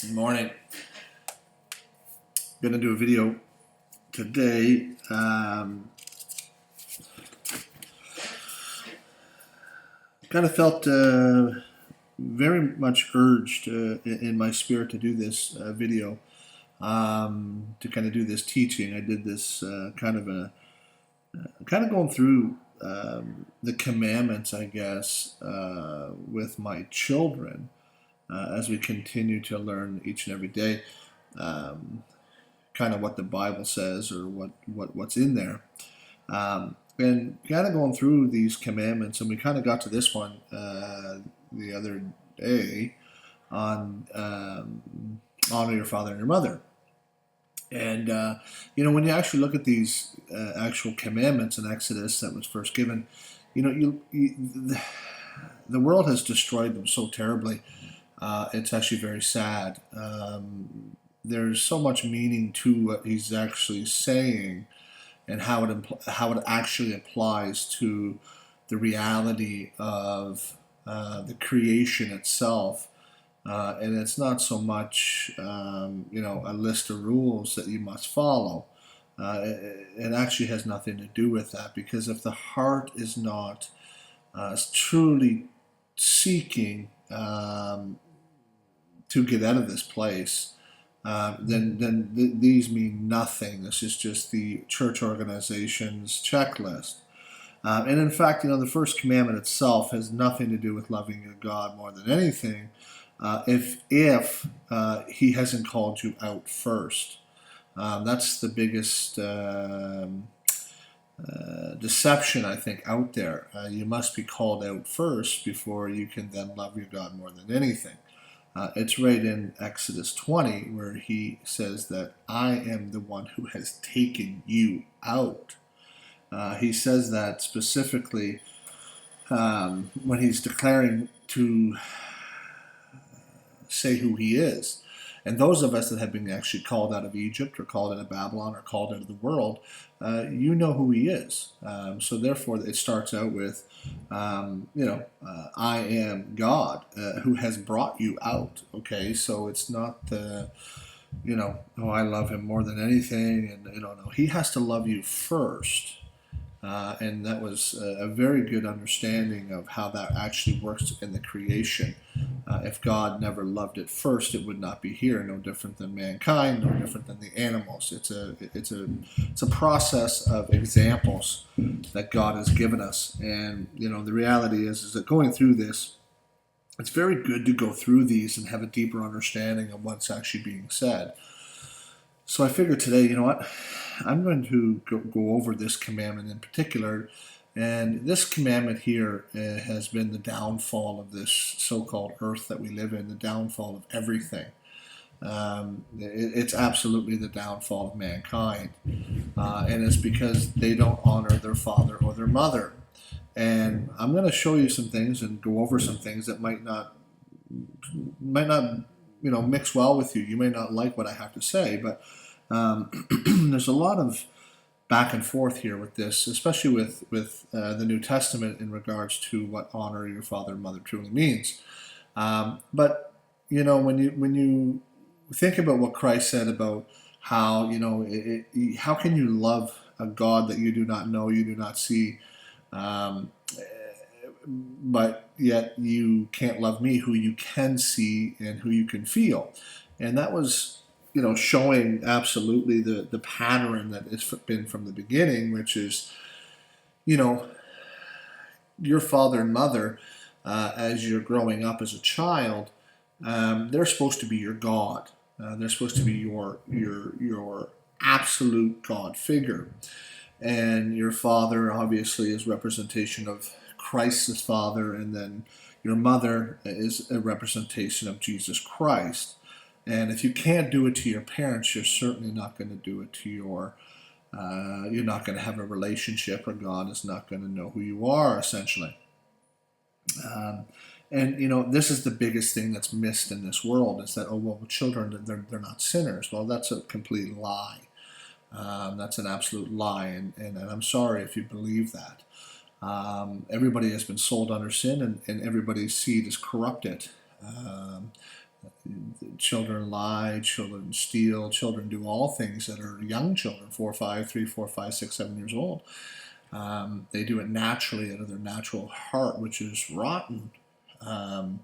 Good morning. Going to do a video today. Kind of felt very much urged in my spirit to do this video, to kind of do this teaching. I did this kind of going through the commandments, I guess, with my children as we continue to learn each and every day. Kind of what the Bible says or what's in there. And kind of going through these commandments, and we kind of got to this one the other day on honor your father and your mother. And when you actually look at these actual commandments in Exodus that was first given, the world has destroyed them so terribly. It's actually very sad. There's so much meaning to what he's actually saying, and how it actually applies to the reality of the creation itself. And it's not so much a list of rules that you must follow. It actually has nothing to do with that, because if the heart is not truly seeking to get out of this place, then these mean nothing. This is just the church organization's checklist. And in fact, the first commandment itself has nothing to do with loving your God more than anything, if he hasn't called you out first. That's the biggest deception, I think, out there. You must be called out first before you can then love your God more than anything. It's right in Exodus 20 where he says that I am the one who has taken you out. He says that specifically when he's declaring to say who he is. And those of us that have been actually called out of Egypt or called out of Babylon or called out of the world, you know who he is. So therefore, it starts out with, I am God who has brought you out. Okay, so it's not the, I love him more than anything. And, no, he has to love you first. And that was a very good understanding of how that actually works in the creation. If God never loved it first, it would not be here. No different than mankind, no different than the animals. It's a process of examples that God has given us. And the reality is that going through this, it's very good to go through these and have a deeper understanding of what's actually being said. So I figured today, I'm going to go over this commandment in particular. And this commandment here has been the downfall of this so-called earth that we live in, the downfall of everything. It's absolutely the downfall of mankind. And it's because they don't honor their father or their mother. And I'm going to show you some things and go over some things that might not mix well with you. You may not like what I have to say, but there's a lot of back and forth here with this, especially with the New Testament in regards to what honor your father and mother truly means. But when you think about what Christ said about how how can you love a God that you do not know, you do not see, but yet you can't love me, who you can see and who you can feel. And that was showing absolutely the pattern that it's been from the beginning, which is your father and mother, as you're growing up as a child, they're supposed to be your God. They're supposed to be your absolute God figure. And your father obviously is representation of Christ's father, and then your mother is a representation of Jesus Christ. And if you can't do it to your parents, you're certainly not going to do it to you're not going to have a relationship, or God is not going to know who you are, essentially. And this is the biggest thing that's missed in this world, is that, children, they're not sinners. Well, that's a complete lie. That's an absolute lie, and I'm sorry if you believe that. Everybody has been sold under sin, and everybody's seed is corrupted. Children lie, children steal, children do all things that are young children, 4, 5, 3, 4, 5, 6, 7 years old. They do it naturally out of their natural heart, which is rotten um,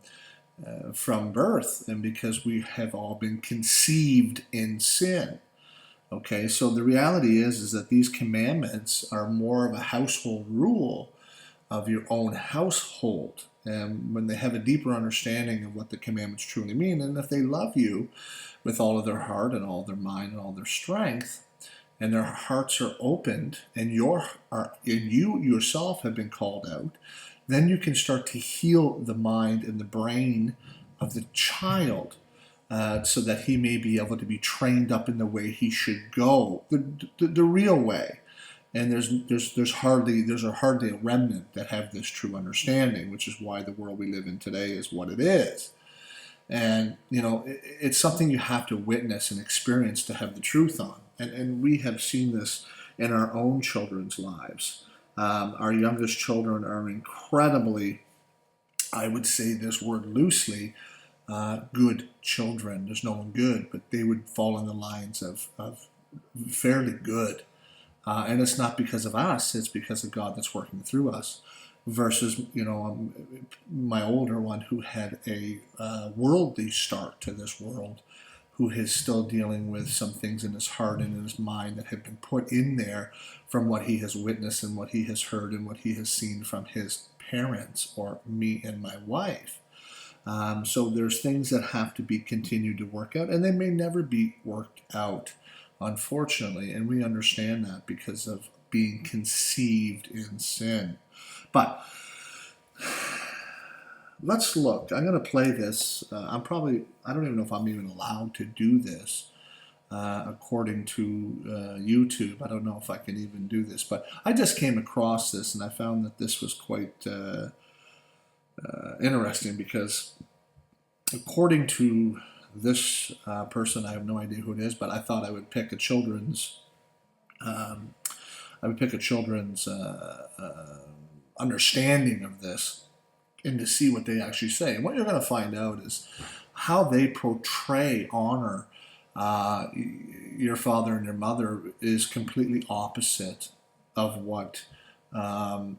from birth, and because we have all been conceived in sin. Okay, so the reality is that these commandments are more of a household rule of your own household. And when they have a deeper understanding of what the commandments truly mean, and if they love you with all of their heart and all their mind and all their strength, and their hearts are opened, and you yourself have been called out, then you can start to heal the mind and the brain of the child, so that he may be able to be trained up in the way he should go, the real way. And there's hardly a remnant that have this true understanding, which is why the world we live in today is what it is. And it's something you have to witness and experience to have the truth on. And we have seen this in our own children's lives. Our youngest children are incredibly, I would say this word loosely, good children. There's no one good, but they would fall in the lines of fairly good. And it's not because of us, it's because of God that's working through us. Versus, my older one who had a worldly start to this world, who is still dealing with some things in his heart and in his mind that have been put in there from what he has witnessed and what he has heard and what he has seen from his parents or me and my wife. So there's things that have to be continued to work out, and they may never be worked out, unfortunately, and we understand that because of being conceived in sin. But let's look. I'm going to play this. I don't even know if I'm even allowed to do this according to YouTube. I don't know if I can even do this, but I just came across this and I found that this was quite interesting because according to this person, I have no idea who it is, but I thought I would pick a children's understanding of this and to see what they actually say. And what you're going to find out is how they portray honor your father and your mother is completely opposite of what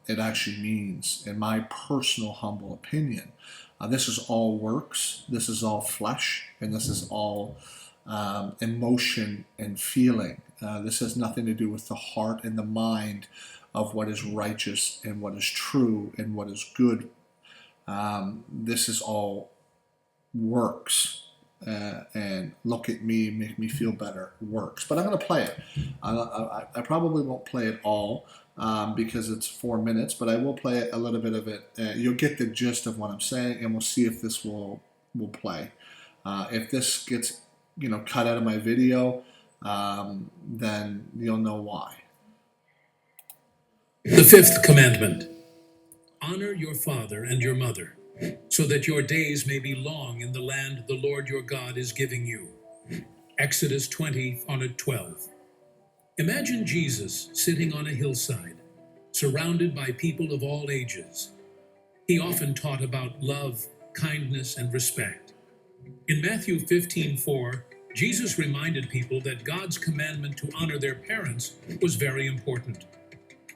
it actually means, in my personal humble opinion. This is all works, this is all flesh, and this is all emotion and feeling. This has nothing to do with the heart and the mind of what is righteous and what is true and what is good. This is all works. And look at me, make me feel better, works. But I'm going to play it. I probably won't play it all because it's 4 minutes, but I will play a little bit of it. You'll get the gist of what I'm saying, and we'll see if this will play. If this gets cut out of my video, then you'll know why. The fifth commandment: honor your father and your mother, so that your days may be long in the land the Lord your God is giving you. Exodus 20:12. Imagine Jesus sitting on a hillside, surrounded by people of all ages. He often taught about love, kindness, and respect. In Matthew 15:4, Jesus reminded people that God's commandment to honor their parents was very important.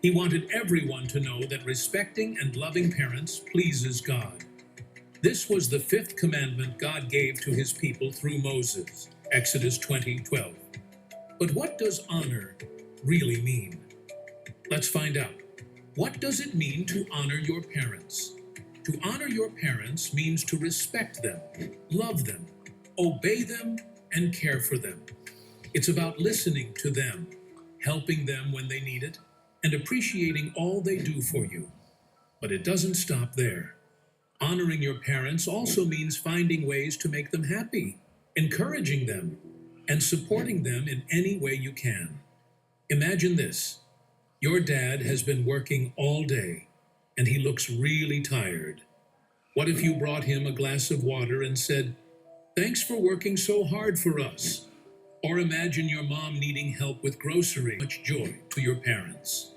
He wanted everyone to know that respecting and loving parents pleases God. This was the fifth commandment God gave to his people through Moses, Exodus 20:12. But what does honor really mean? Let's find out. What does it mean to honor your parents? To honor your parents means to respect them, love them, obey them, and care for them. It's about listening to them, helping them when they need it, and appreciating all they do for you. But it doesn't stop there. Honoring your parents also means finding ways to make them happy, encouraging them, and supporting them in any way you can. Imagine this. Your dad has been working all day, and he looks really tired. What if you brought him a glass of water and said, "Thanks for working so hard for us"? Or imagine your mom needing help with groceries. Much joy to your parents.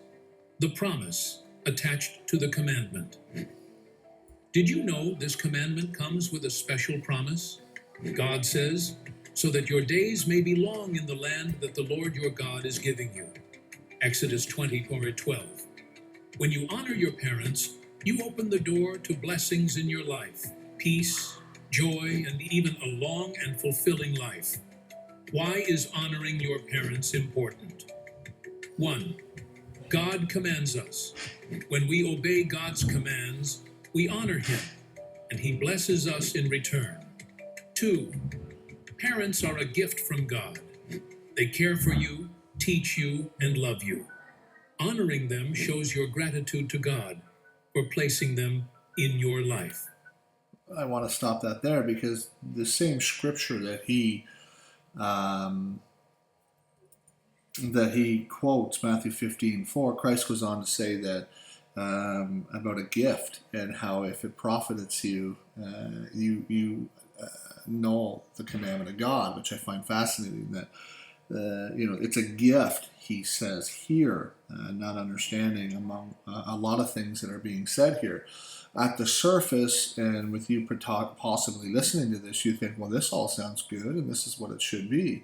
The promise attached to the commandment. Did you know this commandment comes with a special promise? God says, so that your days may be long in the land that the Lord your God is giving you. Exodus 20:12. When you honor your parents, you open the door to blessings in your life, peace, joy, and even a long and fulfilling life. Why is honoring your parents important? 1. God commands us. When we obey God's commands, we honor Him, and He blesses us in return. 2. Parents are a gift from God. They care for you, teach you, and love you. Honoring them shows your gratitude to God for placing them in your life. I want to stop that there because the same scripture um, that he quotes, Matthew 15:4, Christ goes on to say that about a gift and how if it profits you, you know the commandment of God, which I find fascinating. That it's a gift, he says here, not understanding among a lot of things that are being said here. At the surface, and with you possibly listening to this, you think, well, this all sounds good and this is what it should be.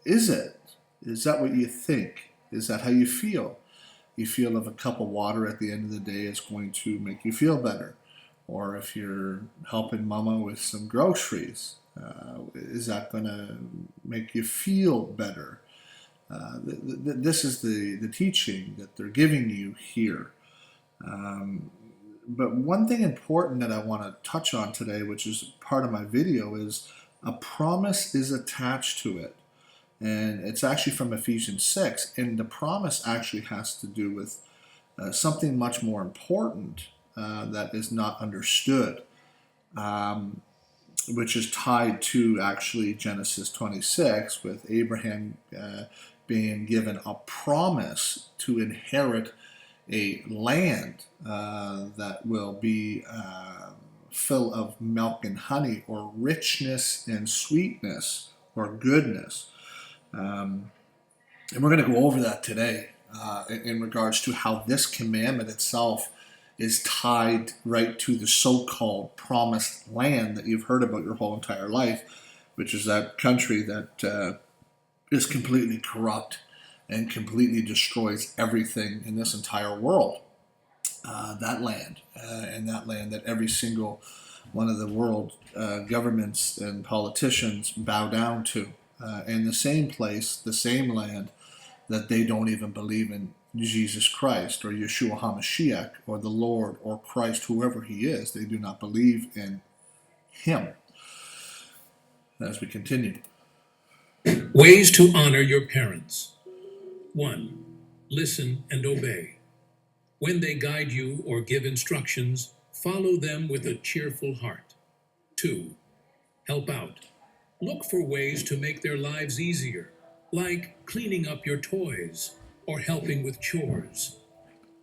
Is it? Is that what you think? Is that how you feel? You feel if a cup of water at the end of the day is going to make you feel better. Or if you're helping mama with some groceries, is that going to make you feel better? This is the teaching that they're giving you here. But one thing important that I want to touch on today, which is part of my video, is a promise is attached to it. And it's actually from Ephesians 6. And the promise actually has to do with something much more important that is not understood, which is tied to actually Genesis 26, with Abraham being given a promise to inherit a land that will be full of milk and honey, or richness and sweetness, or goodness. And we're going to go over that today in regards to how this commandment itself is tied right to the so-called promised land that you've heard about your whole entire life, which is that country that is completely corrupt and completely destroys everything in this entire world. That land, and that land that every single one of the world governments and politicians bow down to. In the same place, the same land that they don't even believe in Jesus Christ or Yeshua HaMashiach or the Lord or Christ, whoever he is. They do not believe in him. As we continue. Ways to honor your parents. 1. Listen and obey. When they guide you or give instructions, follow them with a cheerful heart. 2. Help out. Look for ways to make their lives easier, like cleaning up your toys or helping with chores.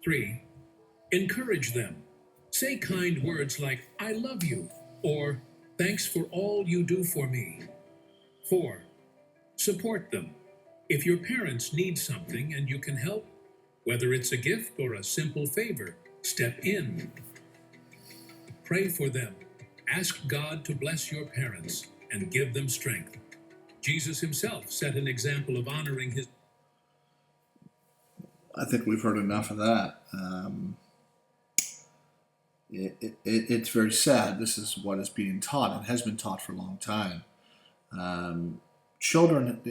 3. Encourage them. Say kind words like, I love you, or thanks for all you do for me. 4. Support them. If your parents need something and you can help, whether it's a gift or a simple favor, step in. Pray for them. Ask God to bless your parents and give them strength. Jesus himself set an example of honoring his... I think we've heard enough of that. It's very sad. This is what is being taught and has been taught for a long time. Children,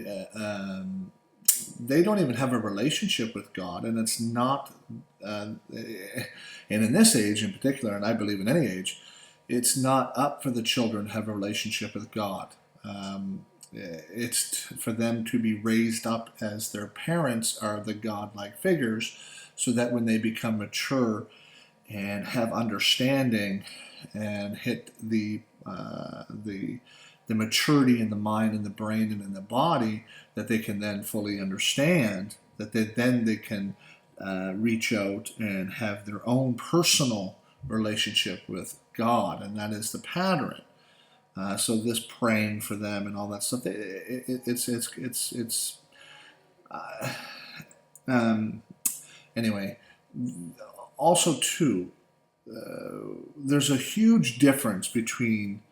they don't even have a relationship with God, and it's not, and in this age in particular, and I believe in any age, it's not up for the children to have a relationship with God. It's for them to be raised up as their parents are the God-like figures, so that when they become mature and have understanding and hit the maturity in the mind and the brain and in the body, that they can then fully understand, that they can reach out and have their own personal relationship with God, and that is the pattern. So this praying for them and all that stuff, anyway. Also, too, there's a huge difference between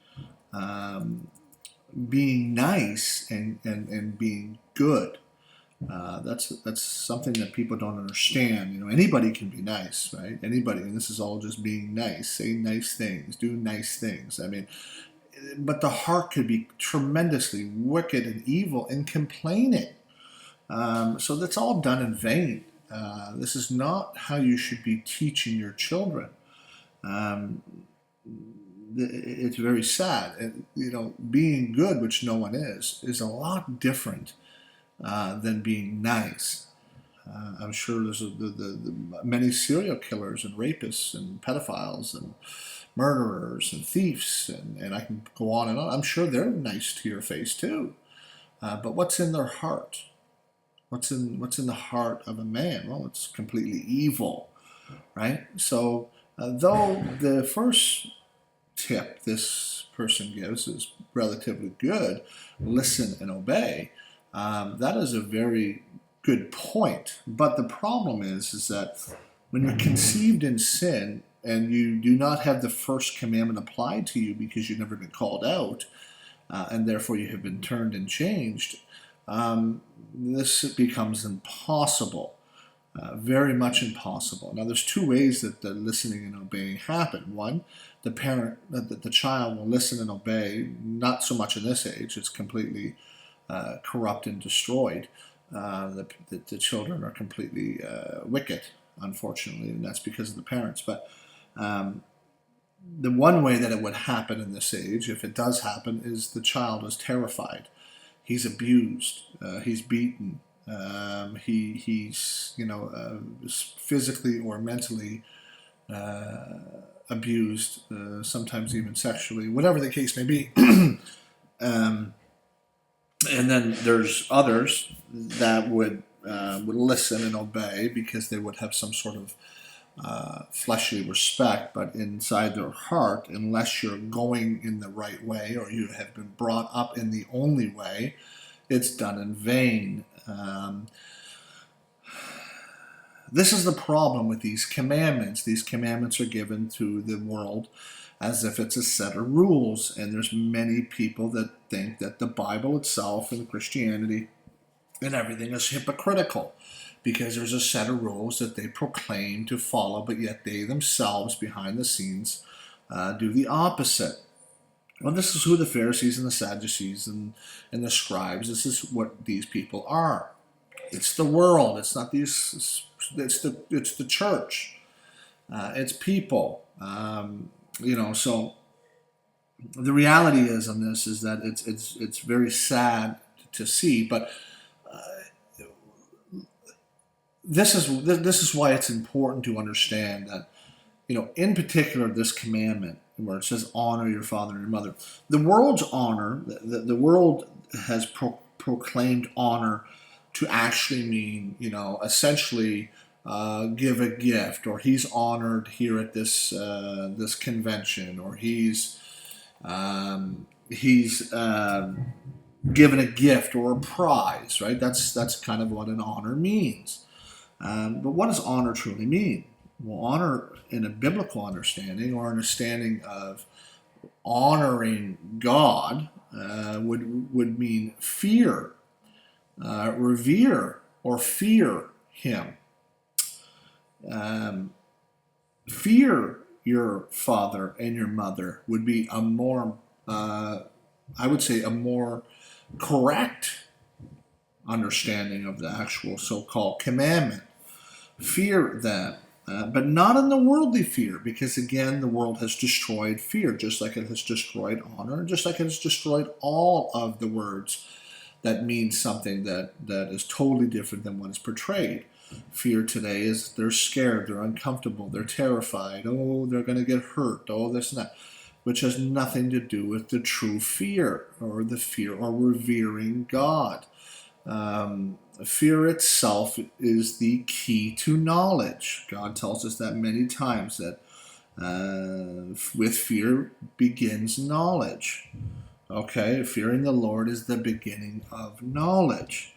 being nice and being good. That's something that people don't understand. You know, anybody can be nice, right? Anybody, and this is all just being nice, saying nice things, doing nice things. I mean, but the heart could be tremendously wicked and evil and complaining. So that's all done in vain. This is not how you should be teaching your children. Um, it's very sad. You know, being good, which no one is a lot different than being nice. I'm sure there's the many serial killers and rapists and pedophiles and murderers and thieves, and I can go on and on. I'm sure they're nice to your face too. But what's in their heart? What's in the heart of a man? Well, it's completely evil, right? So, though the first tip this person gives is relatively good, listen and obey. That is a very good point. But the problem is that when you're conceived in sin and you do not have the first commandment applied to you because you've never been called out, and therefore you have been turned and changed, this becomes impossible. Very much impossible. Now, there's two ways that the listening and obeying happen. One, the child will listen and obey, not so much in this age, it's completely corrupt and destroyed. The children are completely wicked, unfortunately, and that's because of the parents. But the one way that it would happen in this age, if it does happen, is the child is terrified. He's abused. He's beaten. He's physically or mentally abused, sometimes even sexually, whatever the case may be. And then there's others that would listen and obey because they would have some sort of fleshly respect, but inside their heart, unless you're going in the right way or you have been brought up in the only way, it's done in vain. This is the problem with these commandments. These commandments are given to the world as if it's a set of rules, and there's many people that think that the Bible itself and Christianity and everything is hypocritical because there's a set of rules that they proclaim to follow, but yet they themselves behind the scenes do the opposite. Well, this is who the Pharisees and the Sadducees and the scribes, this is what these people are. It's the world. It's not these. It's the church. It's people. So the reality is on this is that it's very sad to see, but this is why it's important to understand that, in particular this commandment where it says honor your father and your mother. The world's honor, the world has proclaimed honor to actually mean, essentially give a gift, or he's honored here at this convention, or he's given a gift or a prize, right? That's kind of what an honor means. But what does honor truly mean? Well, honor in a biblical understanding or understanding of honoring God would mean fear, revere, or fear Him. Fear your father and your mother would be a more, I would say, a more correct understanding of the actual so-called commandment. Fear them, but not in the worldly fear, because again, the world has destroyed fear, just like it has destroyed honor, just like it has destroyed all of the words that mean something that is totally different than what is portrayed. Fear today is they're scared, they're uncomfortable, they're terrified, oh, they're going to get hurt, oh, this and that, which has nothing to do with the true fear, or the fear or revering God. Fear itself is the key to knowledge. God tells us that many times, that with fear begins knowledge. Okay, fearing the Lord is the beginning of knowledge.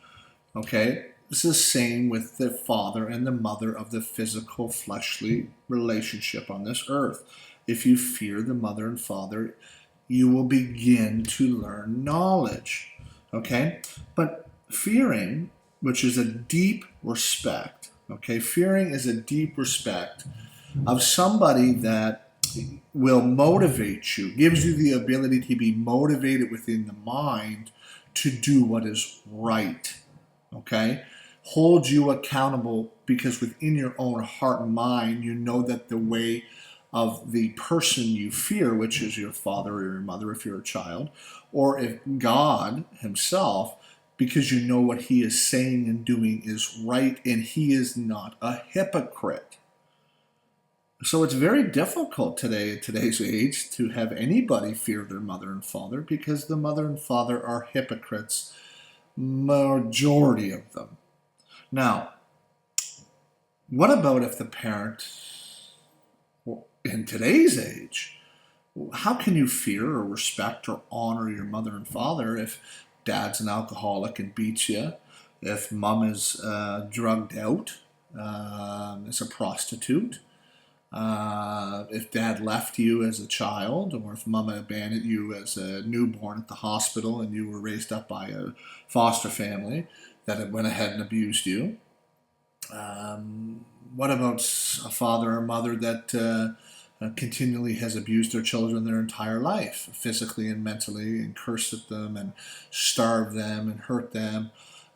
Okay, it's the same with the father and the mother of the physical, fleshly relationship on this earth. If you fear the mother and father, you will begin to learn knowledge. Okay? But fearing, which is a deep respect, okay? Fearing is a deep respect of somebody that will motivate you, gives you the ability to be motivated within the mind to do what is right. Okay? Holds you accountable because within your own heart and mind, you know that the way of the person you fear, which is your father or your mother if you're a child, or if God himself, because you know what he is saying and doing is right and he is not a hypocrite. So it's very difficult today, in today's age, to have anybody fear their mother and father because the mother and father are hypocrites, majority of them. Now, what about if the parent, in today's age, how can you fear or respect or honor your mother and father if dad's an alcoholic and beats you, if mom is drugged out, is a prostitute, if dad left you as a child, or if mama abandoned you as a newborn at the hospital and you were raised up by a foster family that went ahead and abused you? What about a father or mother that continually has abused their children their entire life, physically and mentally, and cursed at them and starved them and hurt them,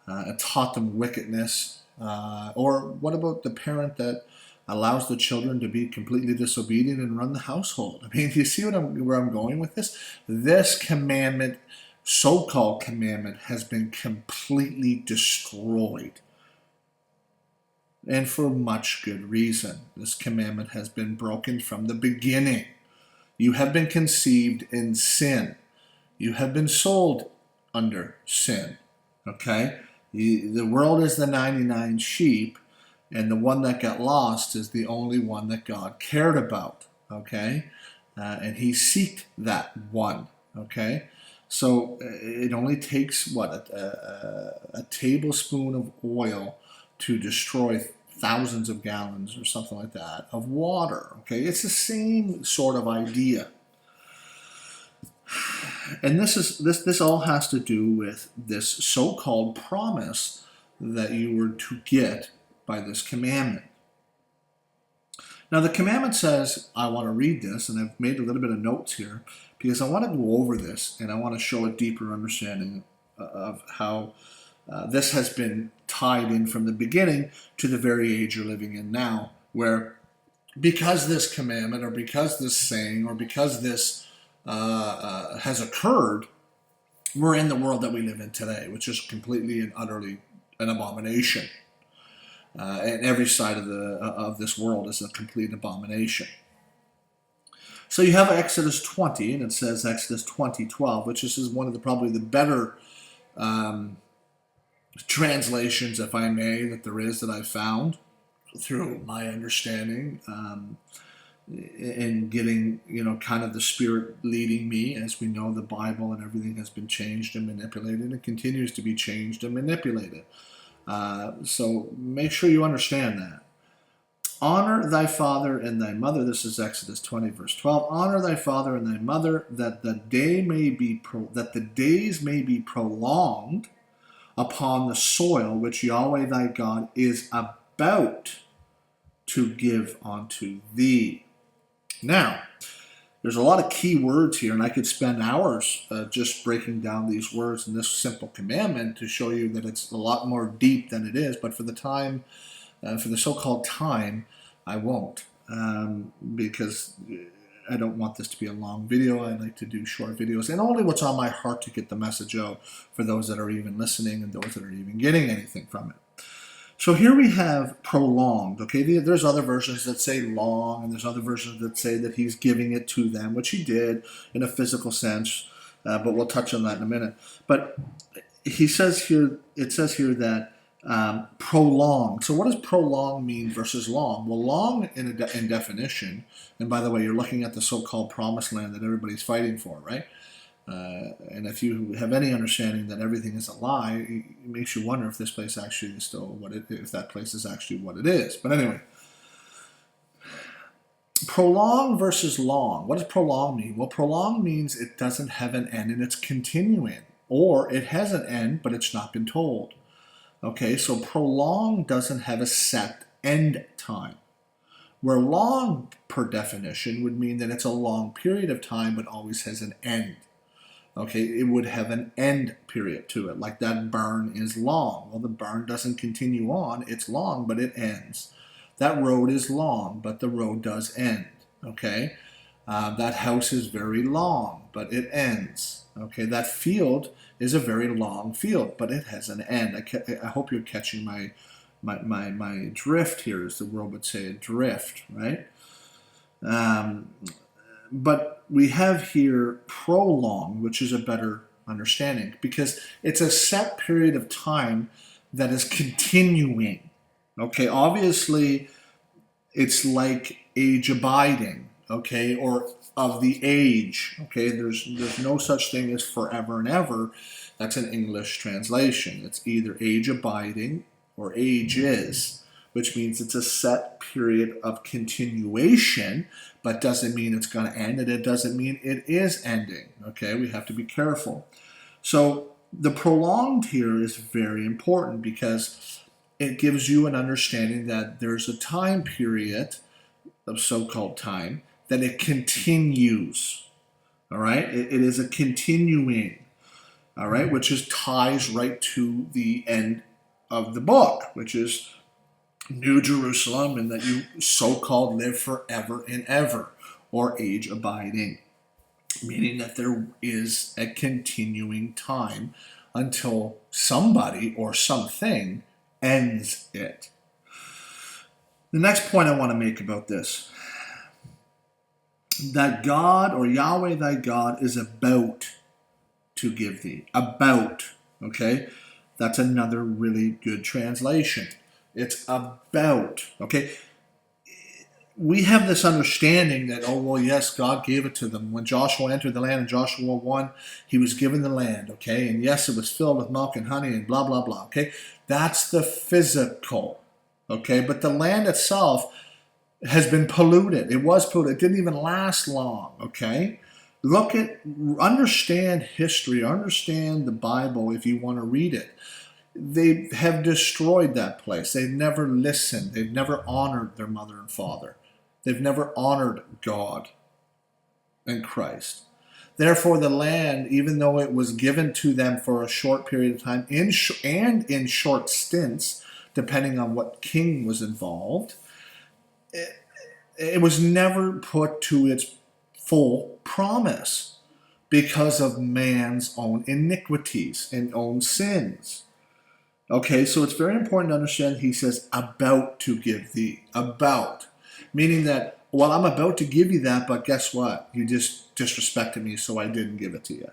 and taught them wickedness? Or what about the parent that allows the children to be completely disobedient and run the household? I mean, do you see where I'm going with this? This commandment, so-called commandment, has been completely destroyed. And for much good reason. This commandment has been broken from the beginning. You have been conceived in sin. You have been sold under sin. Okay? The world is the 99 sheep, and the one that got lost is the only one that God cared about. Okay? And he sought that one. Okay? So it only takes, a tablespoon of oil to destroy thousands of gallons or something like that of water. Okay, it's the same sort of idea. And this all has to do with this so-called promise that you were to get by this commandment. Now the commandment says, I want to read this, and I've made a little bit of notes here because I want to go over this and I want to show a deeper understanding of how this has been tied in from the beginning to the very age you're living in now, where because this commandment or because this saying or because this has occurred, we're in the world that we live in today, which is completely and utterly an abomination. And every side of this world is a complete abomination. So you have Exodus 20, and it says Exodus 20:12, which is one of probably the better translations, if I may, that there is that I've found through my understanding in getting, kind of the Spirit leading me. As we know, the Bible and everything has been changed and manipulated and continues to be changed and manipulated. So make sure you understand that. Honor thy father and thy mother. This is Exodus 20, verse 12. Honor thy father and thy mother, that the days may be prolonged upon the soil which Yahweh thy God is about to give unto thee. Now, there's a lot of key words here, and I could spend hours just breaking down these words in this simple commandment to show you that it's a lot more deep than it is. But for the time, for the so-called time, I won't, because I don't want this to be a long video. I like to do short videos, and only what's on my heart to get the message out for those that are even listening and those that are even getting anything from it. So here we have prolonged. Okay, there's other versions that say long, and there's other versions that say that he's giving it to them, which he did in a physical sense, but we'll touch on that in a minute. But he says here, it says here that prolonged. So what does prolonged mean versus long? Well, long in definition, and by the way, you're looking at the so-called promised land that everybody's fighting for, right? And if you have any understanding that everything is a lie, it makes you wonder if this place actually is still if that place is actually what it is. But anyway, Prolong versus long. What does prolong mean? Well, prolong means it doesn't have an end and it's continuing, or it has an end but it's not been told. Okay, so prolong doesn't have a set end time. Where long, per definition, would mean that it's a long period of time but always has an end. Okay, it would have an end period to it, like that burn is long. Well, the burn doesn't continue on. It's long, but it ends. That road is long, but the road does end. Okay, that house is very long, but it ends. Okay, that field is a very long field, but it has an end. I hope you're catching my drift here, as the world would say, a drift, right? But we have here prolong, which is a better understanding, because it's a set period of time that is continuing. Okay, obviously it's like age abiding, okay, or of the age. Okay, there's no such thing as forever and ever. That's an English translation. It's either age abiding or age is, which means it's a set period of continuation, but doesn't mean it's going to end, and it doesn't mean it is ending. Okay, we have to be careful. So the prolonged here is very important because it gives you an understanding that there's a time period of so-called time that it continues. All right, it is a continuing. All right, which is ties right to the end of the book, which is New Jerusalem, and that you so-called live forever and ever, or age abiding, meaning that there is a continuing time until somebody or something ends it. The next point I want to make about this, that God, or Yahweh thy God, is about to give thee. About, okay? That's another really good translation. It's about, okay? We have this understanding that, oh, well, yes, God gave it to them. When Joshua entered the land in Joshua 1, he was given the land, okay? And yes, it was filled with milk and honey and blah, blah, blah, okay? That's the physical, okay? But the land itself has been polluted. It was polluted. It didn't even last long, okay? Understand history, understand the Bible if you want to read it. They have destroyed that place. They've never listened. They've never honored their mother and father. They've never honored God and Christ. Therefore, the land, even though it was given to them for a short period of time in short stints, depending on what king was involved, it was never put to its full promise because of man's own iniquities and own sins. Okay, so it's very important to understand he says, about to give thee. About. Meaning that, well, I'm about to give you that, but guess what? You just disrespected me, so I didn't give it to you.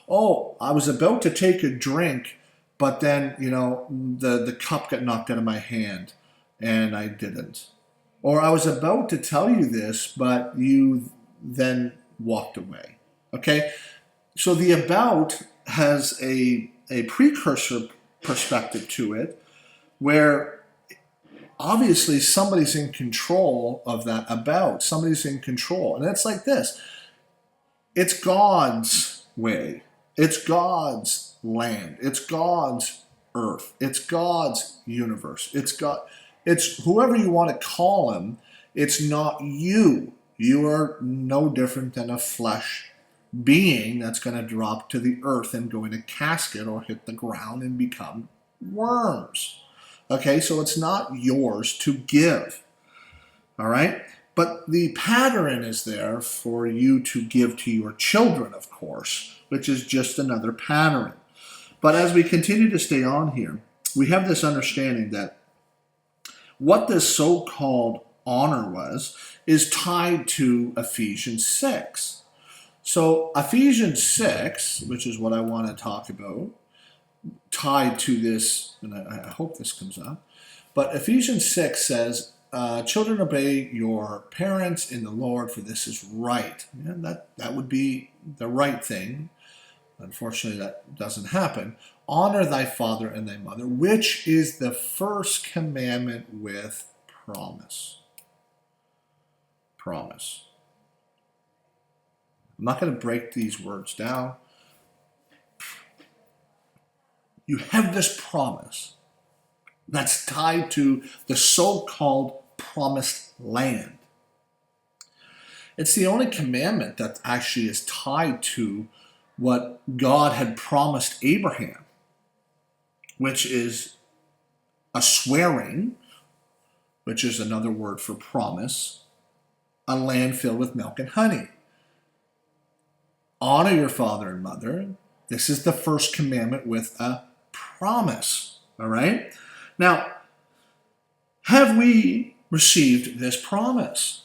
Oh, I was about to take a drink, but then, the cup got knocked out of my hand, and I didn't. Or I was about to tell you this, but you then walked away. Okay? So the about has a precursor perspective to it, where obviously somebody's in control of that about. Somebody's in control. And it's like this. It's God's way. It's God's land. It's God's earth. It's God's universe. It's whoever you want to call him. It's not you. You are no different than a flesh being that's going to drop to the earth and go in a casket or hit the ground and become worms. Okay, so it's not yours to give. All right? But the pattern is there for you to give to your children, of course, which is just another pattern. But as we continue to stay on here, we have this understanding that what this so-called honor is tied to Ephesians 6. So Ephesians 6, which is what I want to talk about, tied to this, and I hope this comes up, but Ephesians 6 says, children, obey your parents in the Lord, for this is right. And that would be the right thing. Unfortunately, that doesn't happen. Honor thy father and thy mother, which is the first commandment with promise. promise. I'm not going to break these words down. You have this promise that's tied to the so-called promised land. It's the only commandment that actually is tied to what God had promised Abraham, which is a swearing, which is another word for promise, a land filled with milk and honey. Honor your father and mother. This is the first commandment with a promise. All right? Now, have we received this promise?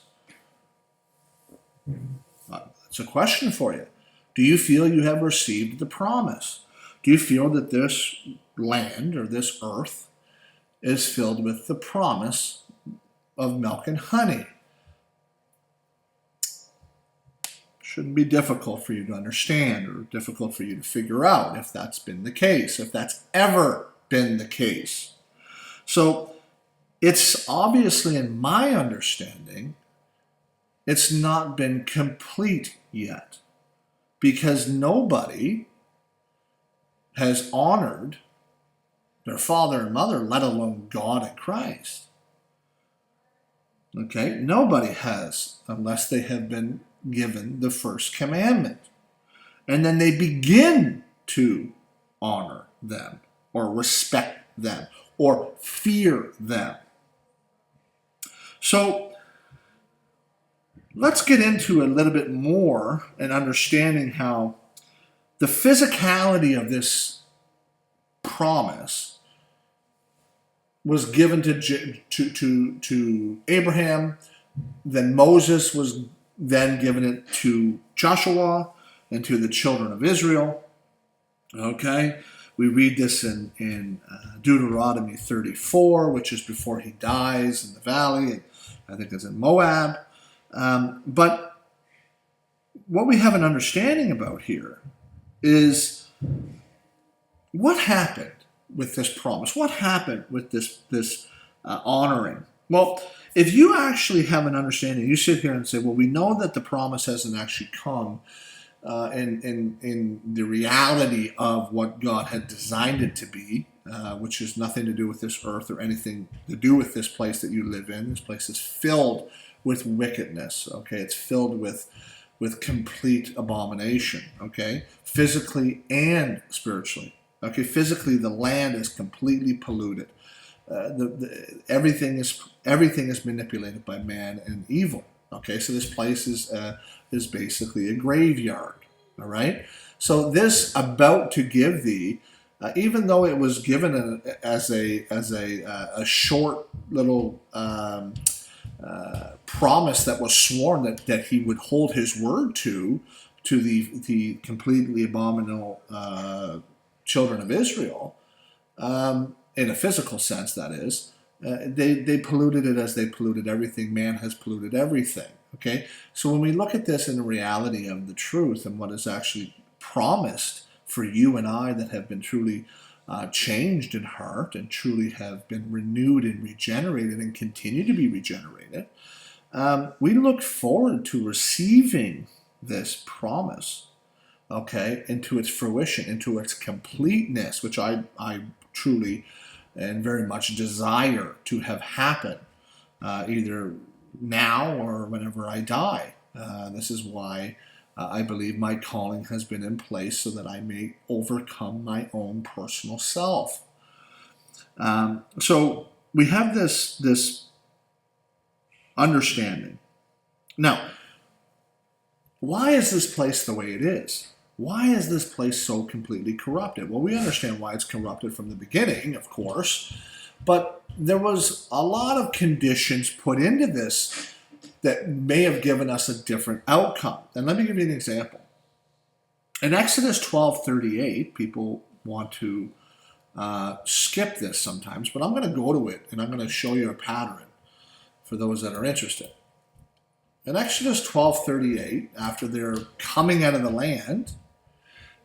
That's a question for you. Do you feel you have received the promise? Do you feel that this land or this earth is filled with the promise of milk and honey? Shouldn't be difficult for you to understand or difficult for you to figure out if that's been the case, if that's ever been the case. So it's obviously, in my understanding, it's not been complete yet, because nobody has honored their father and mother, let alone God and Christ. Okay? Nobody has, unless they have been given the first commandment. And then they begin to honor them, or respect them, or fear them. So let's get into a little bit more and understanding how the physicality of this promise was given to Abraham. Then Moses was then given it to Joshua and to the children of Israel. Okay, we read this in Deuteronomy 34, which is before he dies in the valley. I think it's in Moab. But what we have an understanding about here is what happened with this promise. What happened with this honoring? Well, if you actually have an understanding, you sit here and say, well, we know that the promise hasn't actually come in the reality of what God had designed it to be, which has nothing to do with this earth or anything to do with this place that you live in. This place is filled with wickedness, okay? It's filled with complete abomination, okay? Physically and spiritually. Okay, physically the land is completely polluted. Everything is manipulated by man and evil. Okay, so this place is basically a graveyard. All right. So this about to give thee, even though it was given as a short little promise that was sworn that he would hold his word to the completely abominable children of Israel. In a physical sense, that is, they polluted it as they polluted everything. Man has polluted everything. Okay, so when we look at this in the reality of the truth and what is actually promised for you and I that have been truly changed in heart and truly have been renewed and regenerated and continue to be regenerated, we look forward to receiving this promise, okay, into its fruition, into its completeness, which I truly and very much desire to have happen, either now or whenever I die. This is why I believe my calling has been in place, so that I may overcome my own personal self. So we have this understanding. Now, why is this place the way it is? Why is this place so completely corrupted? Well, we understand why it's corrupted from the beginning, of course, but there was a lot of conditions put into this that may have given us a different outcome. And let me give you an example. In Exodus 12:38, people want to skip this sometimes, but I'm going to go to it and I'm going to show you a pattern for those that are interested. In Exodus 12:38, after they're coming out of the land,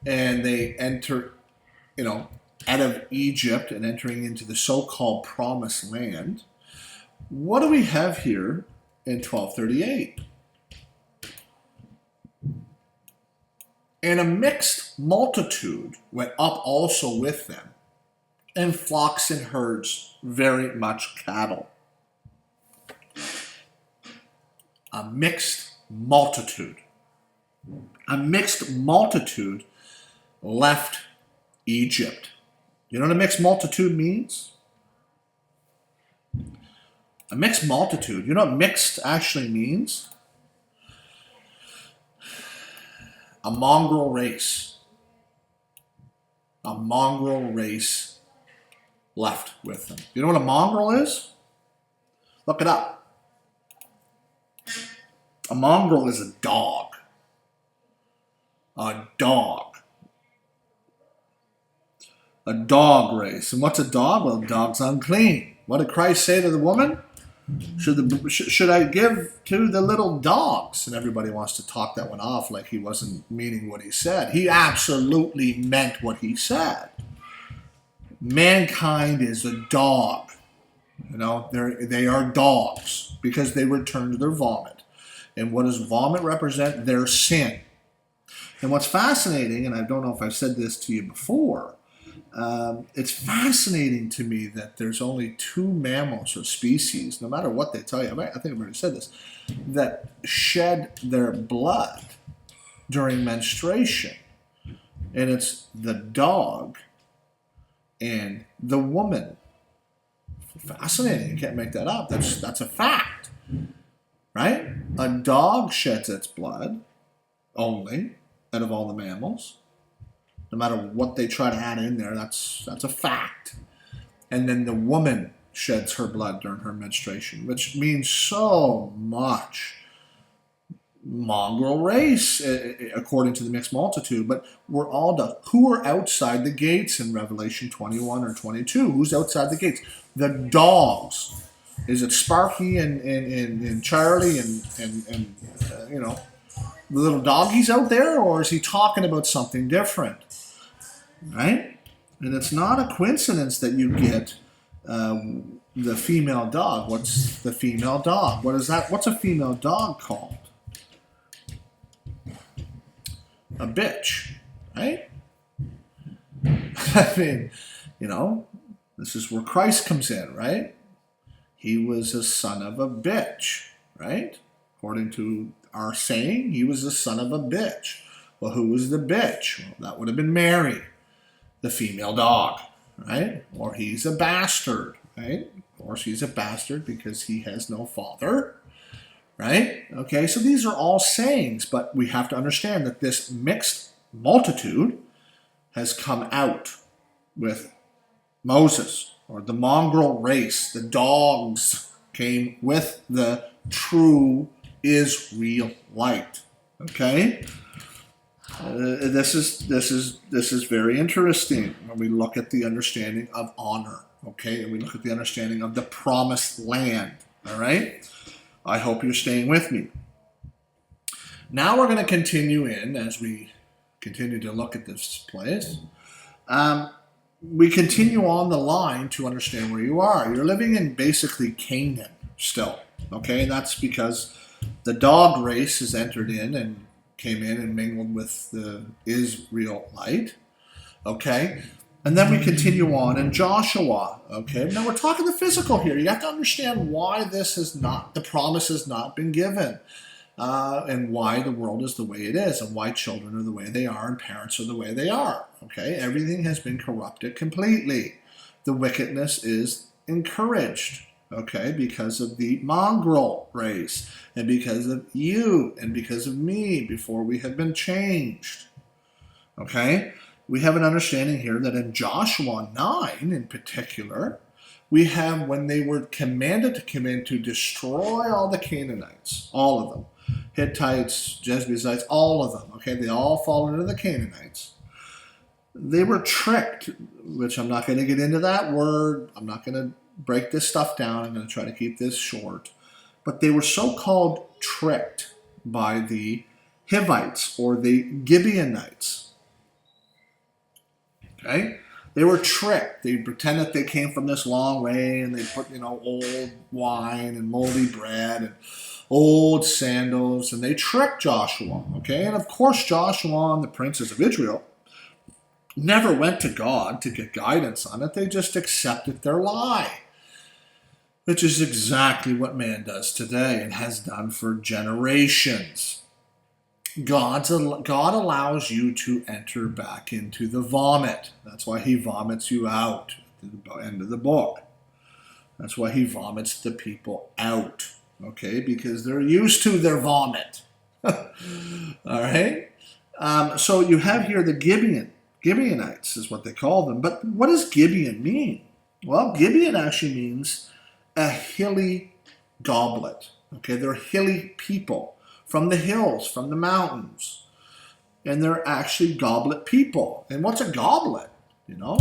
and they enter, out of Egypt and entering into the so-called promised land, what do we have here in 1238. And a mixed multitude went up also with them, and flocks and herds, very much cattle. A mixed multitude. A mixed multitude left Egypt. You know what a mixed multitude means? A mixed multitude. You know what mixed actually means? A mongrel race. A mongrel race left with them. You know what a mongrel is? Look it up. A mongrel is a dog. A dog. A dog race. And what's a dog? Well, a dog's unclean. What did Christ say to the woman? Should I give to the little dogs? And everybody wants to talk that one off like he wasn't meaning what he said. He absolutely meant what he said. Mankind is a dog. You know, they are dogs because they return to their vomit. And what does vomit represent? Their sin. And what's fascinating, and I don't know if I've said this to you before, it's fascinating to me that there's only 2 mammals or species, no matter what they tell you, I think I've already said this, that shed their blood during menstruation. And it's the dog and the woman. Fascinating. You can't make that up. That's a fact. Right? A dog sheds its blood only out of all the mammals. No matter what they try to add in there, that's a fact. And then the woman sheds her blood during her menstruation, which means so much. Mongrel race, according to the mixed multitude, but we're all done. Who are outside the gates in Revelation 21 or 22? Who's outside the gates? The dogs. Is it Sparky and Charlie and you know, the little doggies out there, or is he talking about something different? Right? And it's not a coincidence that you get the female dog. What's the female dog? What is that? What's a female dog called? A bitch, right? I mean, you know, this is where Christ comes in, right? He was a son of a bitch, right? According to our saying, he was the son of a bitch. Well, who was the bitch? Well, that would have been Mary, the female dog, right? Or he's a bastard, right? Of course, he's a bastard because he has no father, right? Okay, so these are all sayings, but we have to understand that this mixed multitude has come out with Moses, or the mongrel race. The dogs came with the true Israelite. Okay, this is very interesting when we look at the understanding of honor. Okay, and we look at the understanding of the promised land. All right. I hope you're staying with me. Now we're going to continue as we continue to look at this place. We continue on the line to understand where you are. You're living in basically Canaan still. Okay, and that's because the dog race has entered in and came in and mingled with the Israelite. Okay, and then we continue on in Joshua. Okay, now we're talking the physical here. You have to understand why the promise has not been given, and why the world is the way it is, and why children are the way they are, and parents are the way they are. Okay, everything has been corrupted completely. The wickedness is encouraged. Okay, because of the mongrel race, and because of you, and because of me, before we have been changed. Okay. We have an understanding here that in Joshua 9 in particular, we have when they were commanded to come in to destroy all the Canaanites, all of them, Hittites, Jebusites, all of them, okay, they all fall into the Canaanites. They were tricked, which I'm not going to get into that word. I'm not going to break this stuff down. I'm going to try to keep this short. But they were so-called tricked by the Hivites or the Gibeonites. Okay? They were tricked. They pretend that they came from this long way, and they put, old wine and moldy bread and old sandals, and they tricked Joshua, okay? And of course, Joshua and the princes of Israel never went to God to get guidance on it. They just accepted their lie, which is exactly what man does today and has done for generations. God allows you to enter back into the vomit. That's why he vomits you out at the end of the book. That's why he vomits the people out, okay? Because they're used to their vomit. All right? So you have here the Gibeonites is what they call them. But what does Gibeon mean? Well, Gibeon actually means a hilly goblet. Okay, they're hilly people from the hills, from the mountains. And they're actually goblet people. And what's a goblet? Well,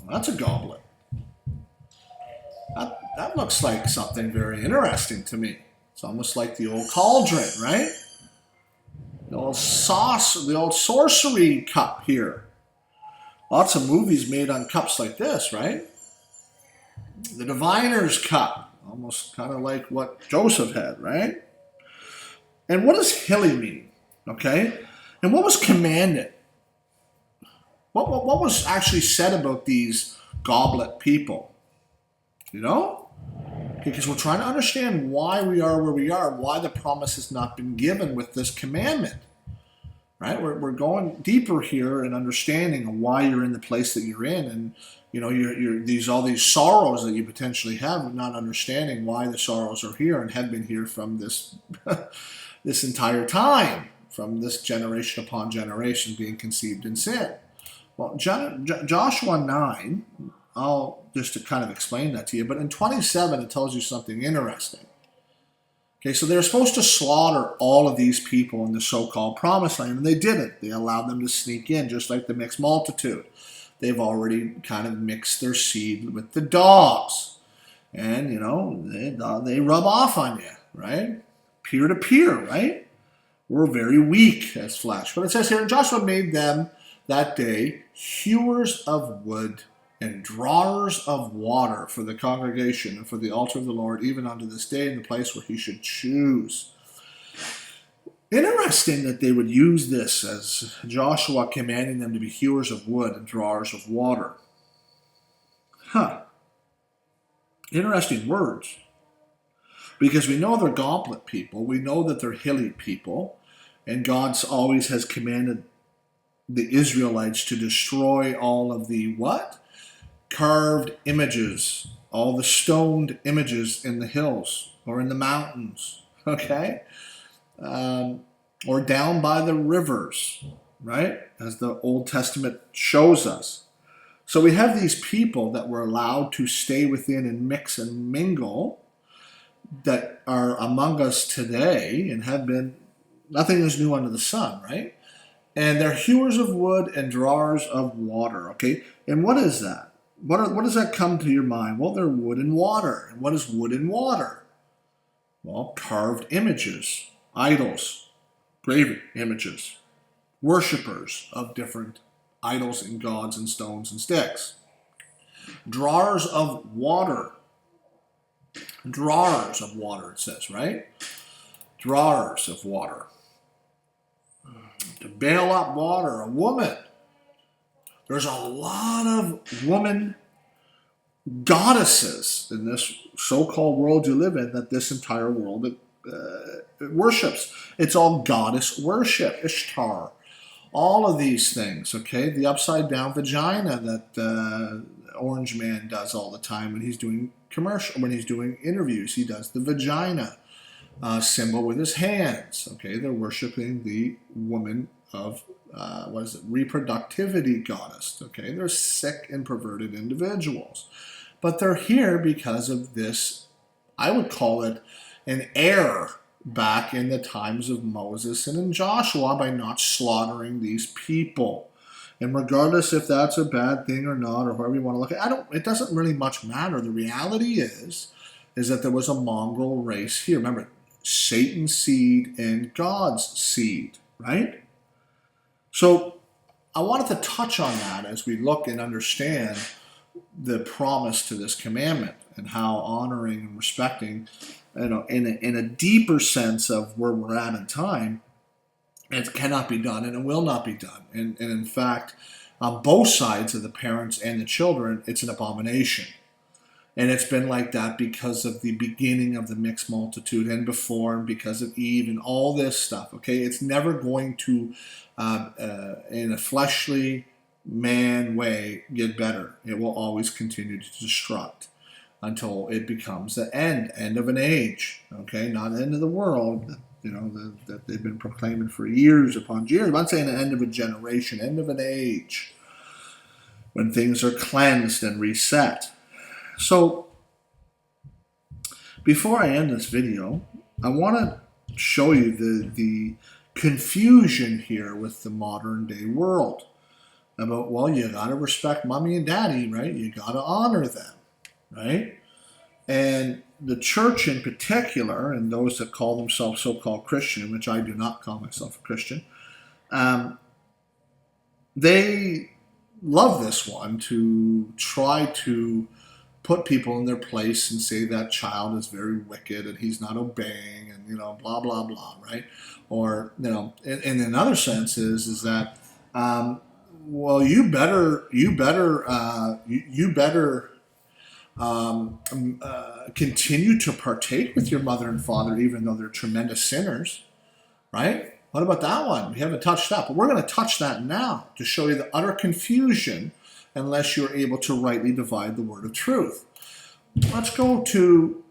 that's a goblet. That looks like something very interesting to me. It's almost like the old cauldron, right? The old sorcery cup here. Lots of movies made on cups like this, right? The diviner's cup, almost kind of like what Joseph had, right? And what does hilly mean? Okay? And what was commanded? What was actually said about these goblet people? Because we're trying to understand why we are where we are, why the promise has not been given with this commandment. Right? We're going deeper here in understanding of why you're in the place that you're in, and you're all these sorrows that you potentially have, not understanding why the sorrows are here and have been here from this this entire time, from this generation upon generation being conceived in sin. Well, Joshua 9, I'll just to kind of explain that to you, but in 27 it tells you something interesting. Okay, so they're supposed to slaughter all of these people in the so-called promised land, and they didn't. They allowed them to sneak in, just like the mixed multitude. They've already kind of mixed their seed with the dogs. And, they rub off on you, right? Peer to peer, right? We're very weak as flesh. But it says here, and Joshua made them that day hewers of wood and drawers of water for the congregation and for the altar of the Lord, even unto this day, in the place where he should choose. Interesting that they would use this as Joshua commanding them to be hewers of wood and drawers of water. Interesting words. Because we know they're goblet people. We know that they're hilly people. And God always has commanded the Israelites to destroy all of the what? Carved images, all the stoned images in the hills or in the mountains, okay? Or down by the rivers, right? As the Old Testament shows us. So we have these people that were allowed to stay within and mix and mingle that are among us today and have been, nothing is new under the sun, right? And they're hewers of wood and drawers of water, okay? And what is that? What does that come to your mind? Well, they're wood and water. And what is wood and water? Well, carved images, idols, graven images, worshippers of different idols and gods and stones and sticks. Drawers of water. Drawers of water, it says, right? Drawers of water. To bail up water, a woman. There's a lot of woman goddesses in this so-called world you live in that this entire world worships. It's all goddess worship, Ishtar, all of these things, okay? The upside-down vagina that Orange Man does all the time when he's doing when he's doing interviews. He does the vagina symbol with his hands, okay? They're worshiping the woman of reproductivity goddess, okay? They're sick and perverted individuals. But they're here because of this, I would call it an error back in the times of Moses and in Joshua by not slaughtering these people. And regardless if that's a bad thing or not, or however you want to look at it, it doesn't really much matter. The reality is that there was a mongrel race here. Remember, Satan's seed and God's seed, right? So I wanted to touch on that as we look and understand the promise to this commandment and how honoring and respecting in a deeper sense of where we're at in time, it cannot be done and it will not be done. And in fact, on both sides of the parents and the children, it's an abomination. And it's been like that because of the beginning of the mixed multitude and before, and because of Eve and all this stuff. Okay, it's never going to, in a fleshly man way, get better. It will always continue to destruct until it becomes the end of an age. Okay, not the end of the world. That they've been proclaiming for years upon years. I'm not saying the end of a generation, end of an age, when things are cleansed and reset. So, before I end this video, I want to show you the confusion here with the modern day world about, well, you got to respect mommy and daddy, right? You got to honor them, right? And the church in particular, and those that call themselves so-called Christian, which I do not call myself a Christian, they love this one to try to put people in their place and say that child is very wicked and he's not obeying and, blah, blah, blah, right? Or, and in another sense is that, well, you better continue to partake with your mother and father, even though they're tremendous sinners, right? What about that one? We haven't touched that, but we're going to touch that now to show you the utter confusion unless you're able to rightly divide the word of truth. Let's go to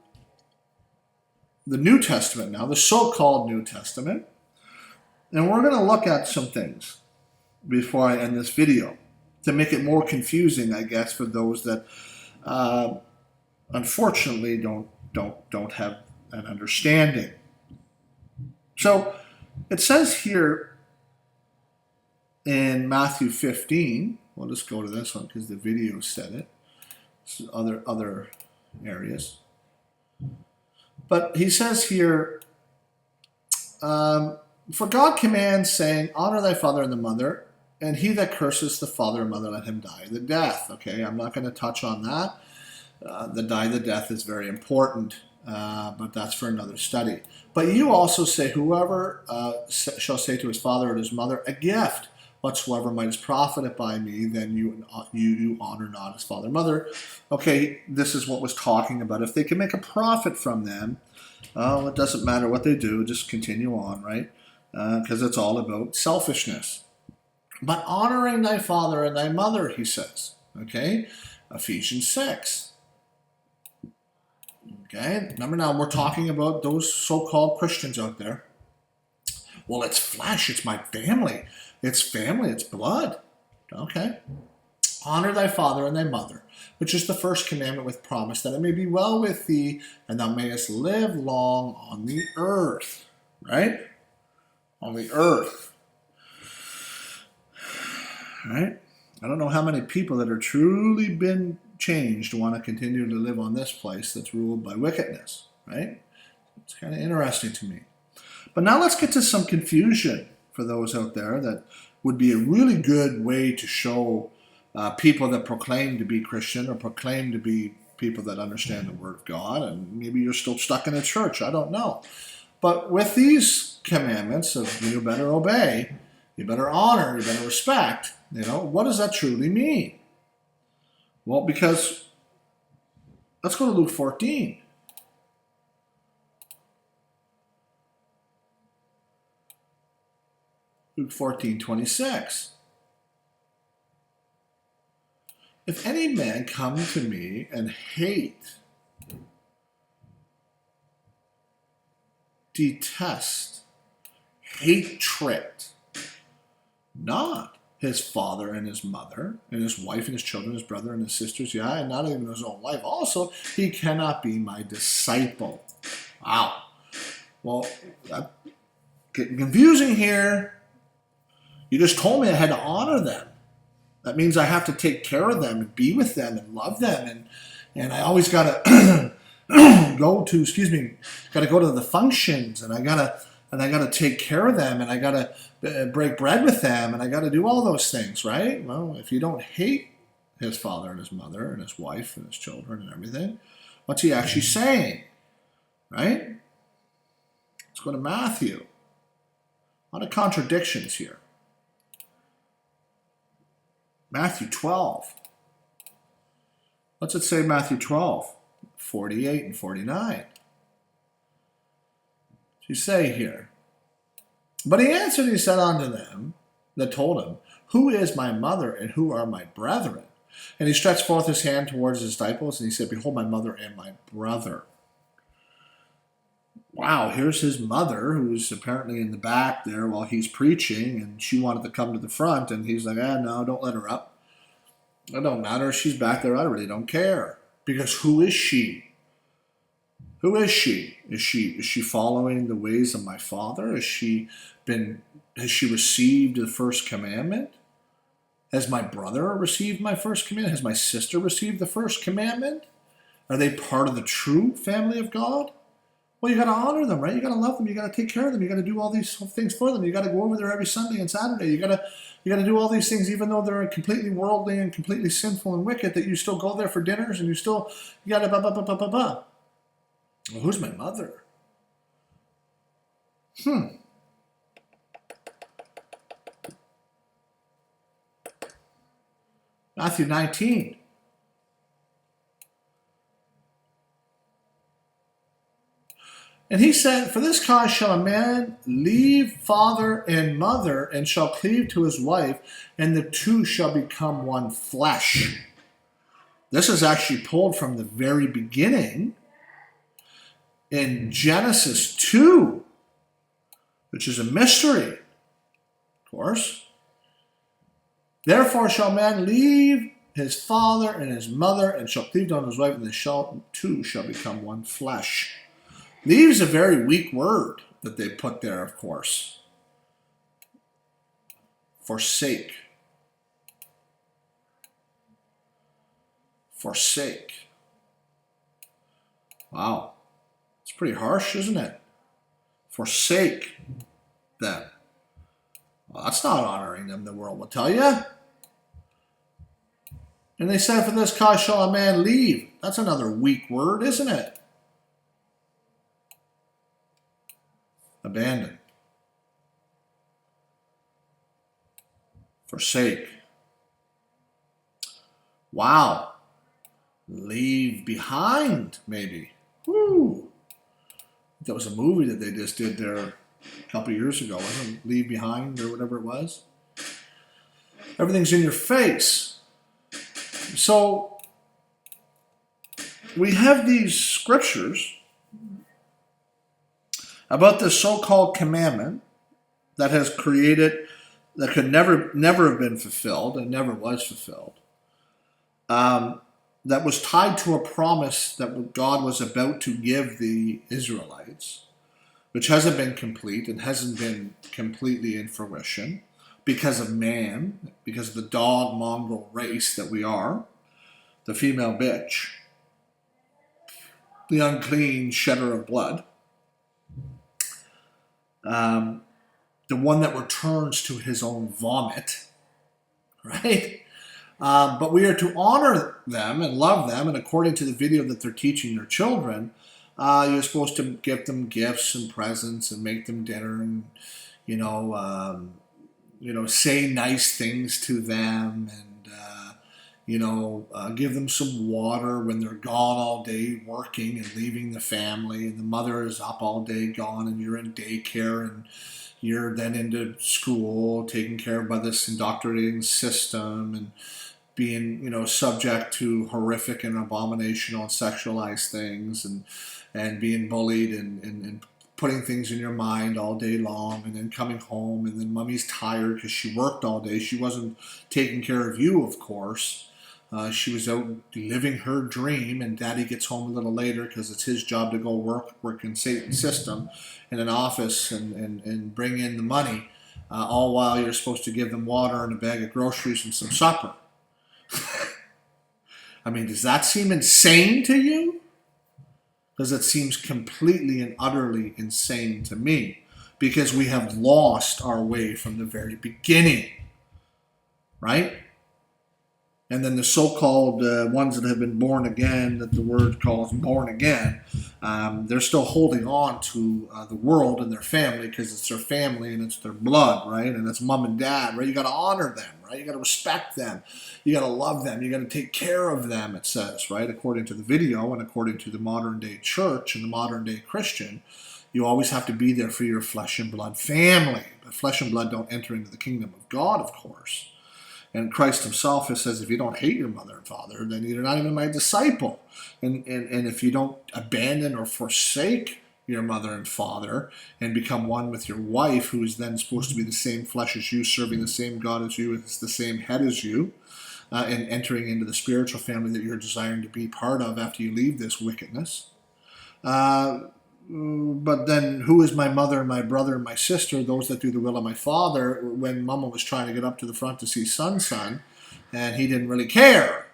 the New Testament now, the so-called New Testament, and we're going to look at some things before I end this video to make it more confusing, I guess, for those that unfortunately don't have an understanding. So it says here in Matthew 15, we'll just go to this one because the video said it. Other areas. But he says here, for God commands, saying, honor thy father and the mother, and he that curses the father and mother, let him die the death. Okay, I'm not going to touch on that. The die the death is very important, but that's for another study. But you also say, whoever shall say to his father or his mother, a gift, whatsoever might is profited by me, then you honor not his father and mother. Okay, this is what was talking about. If they can make a profit from them, it doesn't matter what they do, just continue on, right? Because it's all about selfishness. But honoring thy father and thy mother, he says. Okay, Ephesians 6. Okay, remember now, we're talking about those so-called Christians out there. Well, it's flesh, it's my family. It's family, it's blood. Okay. Honor thy father and thy mother, which is the first commandment with promise, that it may be well with thee, and thou mayest live long on the earth. Right? On the earth. Right? I don't know how many people that are truly been changed want to continue to live on this place that's ruled by wickedness. Right? It's kind of interesting to me. But now let's get to some confusion for those out there that would be a really good way to show people that proclaim to be Christian or proclaim to be people that understand the Word of God, and maybe you're still stuck in a church, I don't know. But with these commandments of you better obey, you better honor, you better respect, what does that truly mean? Well, because, let's go to Luke 14. Luke 14:26. If any man come to me and hate, detest, hatred, not his father and his mother, and his wife and his children, his brother and his sisters, and not even his own life, also, he cannot be my disciple. Wow. Well, that's getting confusing here. You just told me I had to honor them. That means I have to take care of them and be with them and love them. And I always got to go to the functions, and I got to take care of them, and I got to break bread with them, and I got to do all those things, right? Well, if you don't hate his father and his mother and his wife and his children and everything, what's he actually saying? right? Let's go to Matthew. A lot of contradictions here. Matthew 12. What's it say, Matthew 12? 48 and 49. What you say here? But he answered, he said unto them that told him, Who is my mother and who are my brethren? And he stretched forth his hand towards his disciples, and he said, Behold, my mother and my brother. Wow, here's his mother, who's apparently in the back there while he's preaching, and she wanted to come to the front, and he's like, no, don't let her up. It don't matter. She's back there. I really don't care. Because who is she? Who is she? Is she following the ways of my Father? Has she received the first commandment? Has my brother received my first commandment? Has my sister received the first commandment? Are they part of the true family of God? Well, you got to honor them, right? You got to love them. You got to take care of them. You got to do all these things for them. You got to go over there every Sunday and Saturday. You got to do all these things, even though they're completely worldly and completely sinful and wicked. That you still go there for dinners, and you got to blah blah blah blah blah blah. Well, who's my mother? Matthew 19. And he said, For this cause shall a man leave father and mother, and shall cleave to his wife, and the two shall become one flesh. This is actually pulled from the very beginning in Genesis 2, which is a mystery, of course. Therefore shall man leave his father and his mother, and shall cleave to his wife, and the two shall become one flesh. Leave is a very weak word that they put there, of course. Forsake. Forsake. Wow. It's pretty harsh, isn't it? Forsake them. Well, that's not honoring them, the world will tell you. And they said, For this cause shall a man leave. That's another weak word, isn't it? Abandon. Forsake. Wow. Leave behind, maybe. Woo. That was a movie that they just did there a couple years ago, wasn't it? Leave Behind or whatever it was. Everything's in your face. So we have these scriptures about this so-called commandment that has created, that could never have been fulfilled and never was fulfilled, that was tied to a promise that God was about to give the Israelites, which hasn't been complete and hasn't been completely in fruition because of man, because of the dog mongrel race that we are, the female bitch, the unclean shedder of blood. The one that returns to his own vomit, right? But we are to honor them and love them, and according to the video that they're teaching their children, you're supposed to give them gifts and presents and make them dinner and, say nice things to them and, give them some water when they're gone all day working and leaving the family, and the mother is up all day gone, and you're in daycare, and you're then into school, taken care of by this indoctrinating system, and being, subject to horrific and abominational and sexualized things, and being bullied and putting things in your mind all day long, and then coming home, and then mommy's tired because she worked all day. She wasn't taking care of you, of course. She was out living her dream, and daddy gets home a little later because it's his job to go work in Satan's system in an office and bring in the money, all while you're supposed to give them water and a bag of groceries and some supper. I mean, does that seem insane to you? Because it seems completely and utterly insane to me, because we have lost our way from the very beginning, right? And then the so-called ones that have been born again, that the word calls born again, they're still holding on to the world and their family because it's their family and it's their blood, right? And it's mom and dad, right? You got to honor them, right? You got to respect them. You got to love them. You got to take care of them, it says, right? According to the video and according to the modern day church and the modern day Christian, you always have to be there for your flesh and blood family. But flesh and blood don't enter into the kingdom of God, of course. And Christ himself says, if you don't hate your mother and father, then you're not even my disciple. And if you don't abandon or forsake your mother and father and become one with your wife, who is then supposed to be the same flesh as you, serving the same God as you, is the same head as you, and entering into the spiritual family that you're desiring to be part of after you leave this wickedness. But then who is my mother and my brother and my sister, those that do the will of my Father, when Mama was trying to get up to the front to see son, and he didn't really care.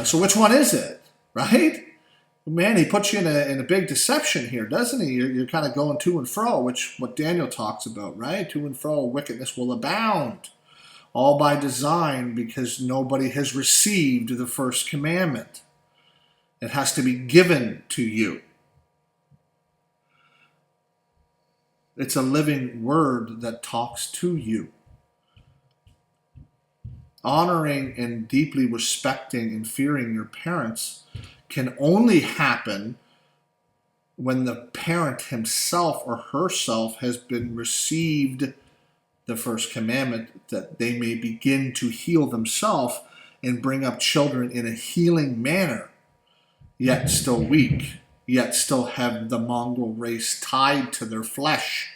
So which one is it, right? Man, he puts you in a big deception here, doesn't he? You're kind of going to and fro, which what Daniel talks about, right? To and fro, wickedness will abound, all by design, because nobody has received the first commandment. It has to be given to you. It's a living word that talks to you. Honoring and deeply respecting and fearing your parents can only happen when the parent himself or herself has been received the first commandment, that they may begin to heal themselves and bring up children in a healing manner, yet still weak, yet still have the mongrel race tied to their flesh,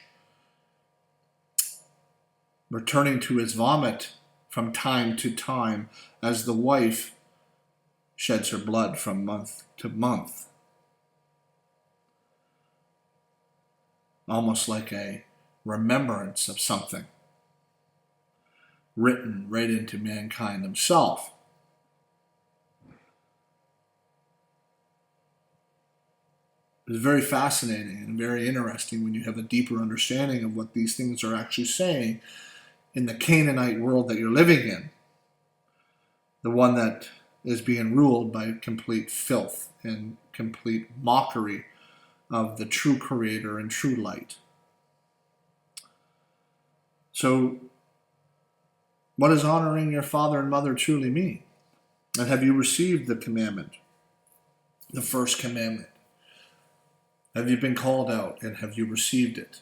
returning to his vomit from time to time as the wife sheds her blood from month to month. Almost like a remembrance of something written right into mankind himself. It's very fascinating and very interesting when you have a deeper understanding of what these things are actually saying in the Canaanite world that you're living in, the one that is being ruled by complete filth and complete mockery of the true Creator and true light. So, what does honoring your father and mother truly mean? And have you received the commandment, the first commandment? Have you been called out and have you received it?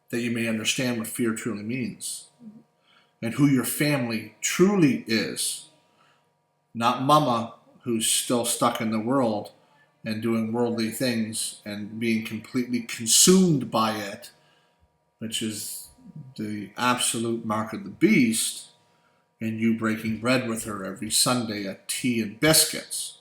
That you may understand what fear truly means and who your family truly is. Not mama, who's still stuck in the world and doing worldly things and being completely consumed by it, which is the absolute mark of the beast, and you breaking bread with her every Sunday at tea and biscuits.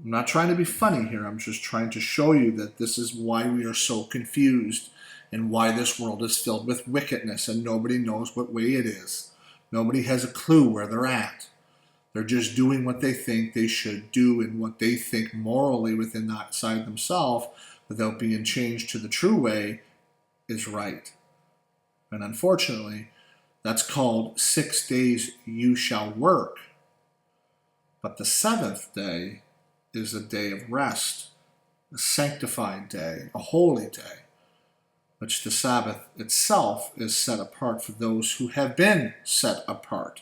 I'm not trying to be funny here. I'm just trying to show you that this is why we are so confused and why this world is filled with wickedness and nobody knows what way it is. Nobody has a clue where they're at. They're just doing what they think they should do and what they think morally within that side themselves without being changed to the true way is right. And unfortunately, that's called 6 days you shall work. But the seventh day is a day of rest, a sanctified day, a holy day, which the Sabbath itself is set apart for those who have been set apart.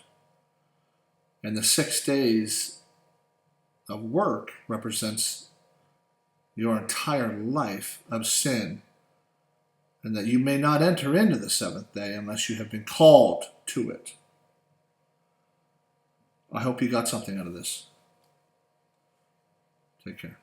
And the 6 days of work represents your entire life of sin, and that you may not enter into the seventh day unless you have been called to it. I hope you got something out of this. Take care.